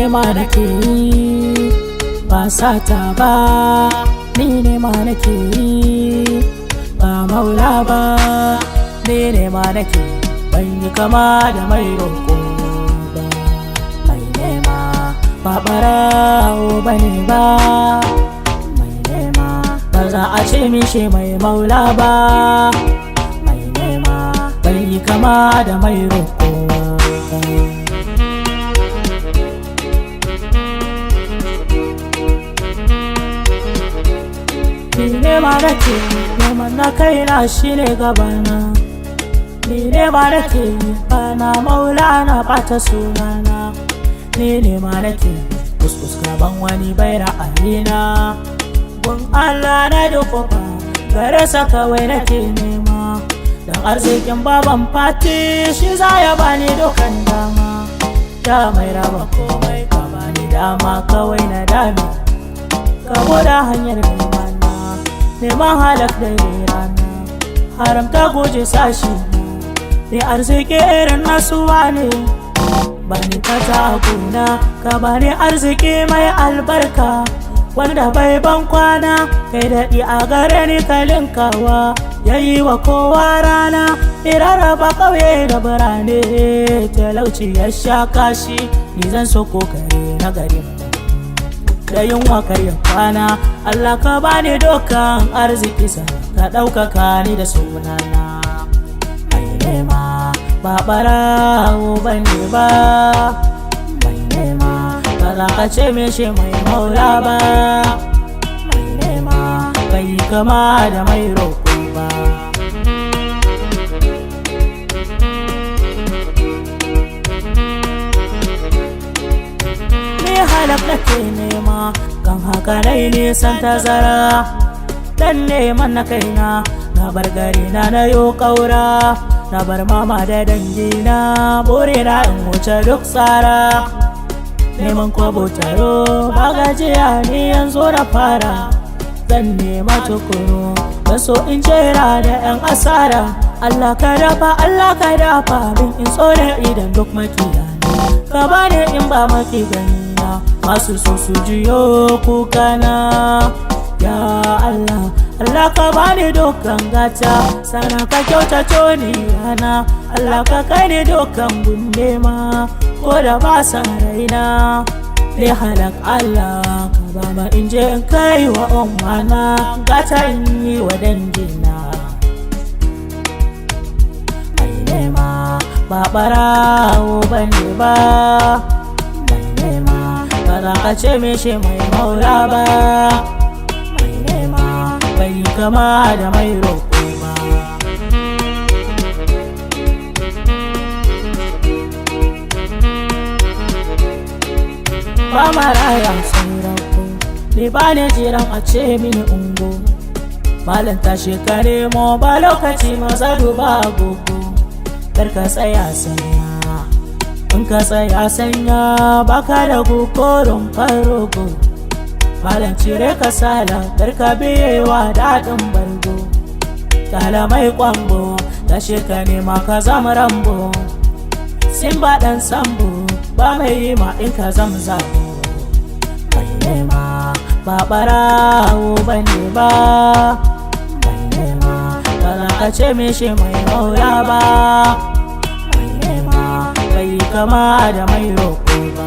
nema nake yi ba sata ba, ni nema nake yi ba maula ba, ni nema nake ban yi kama da mai roƙo ba. Mai nema ba ɓarawo bane ba, mai nema ba za a ce mishi mai maula ba. Mai nema bai yi kama da mai roƙo ba. Ni nema nake neman na kaina shine gabana, ni nema nake bana maula na ɓata sunana. Ni nema nake kuskus gaban wani bai ra'ayina, gun Allah na dukufa gare sa kawai nake nema. Dan arzikin baban fati shi za ya bani dukan dama, da mai raba komai ka bani dama kawai na dami. Ka buɗe hanyar neman halak da rana, haramta guje sashi ne arziki irin nasuwa ne. Bani ka taguna ka bani arziki mai albarka, wanda bai ban kwana kai daɗi a gare ni kalinkawa. Yayi wa kowa rana irarraba ƙauye da birane, talauci ya sha kashi ni zan so kokare na garin da yunwa karya kwana. Allah ka bani dokan arziki sa ka ɗaukaka ni da sunana. Mai nema ba ɓarawo bane ba, mai nema ba za ka ce mishi mai maula ba. Mai nema bai kama da mai roƙo ba. Halak nake nema kan haka nai nisan tazara, dan neman na kaina na bar gari na yo ƙaura, na bar mama da dangina burina in wuce duk tsara. Neman kwabo taro ba gajiya ni yanzu na fara, zan nema tukuru ban so in jera da 'yan asara. Allah ka dafa min in tsore idan duk makiya ka bani in ba maki gani masu so su jiyo kukana. Ya Allah, Allah ka bani dokan gata, sana ka kyautato ni yana. Allah ka kai ni dokan gunde ma ko da ba san raina. Ne halak Allah ka ba ma in je in kai wa ummana, gata in yi wa dangina. Mai nema ba ɓarawo bane ba, ba za ka ce mishi mai maula ba. Mai nema bai kama da mai roƙo ba. Ba maraya sai rako ni ba ne jiran a ce mini ungo. Malam tashi ka nemo ba lokaci maza duba agogo, kar ka tsaya sanya in ka tsaya sanya baka da gukorin farogo. Malam cire ka sala kar ka biyewa daɗin bargo, kala mai kwambo tashi ka nema ka zama rambo. Sin ba ɗan sambo ba mai yi ma in ka zama zabo. Mai nema ba ɓarawo bane ba, mai nema ba za ka ce mishi mai maula ba. Bai kama da mai roƙo ba.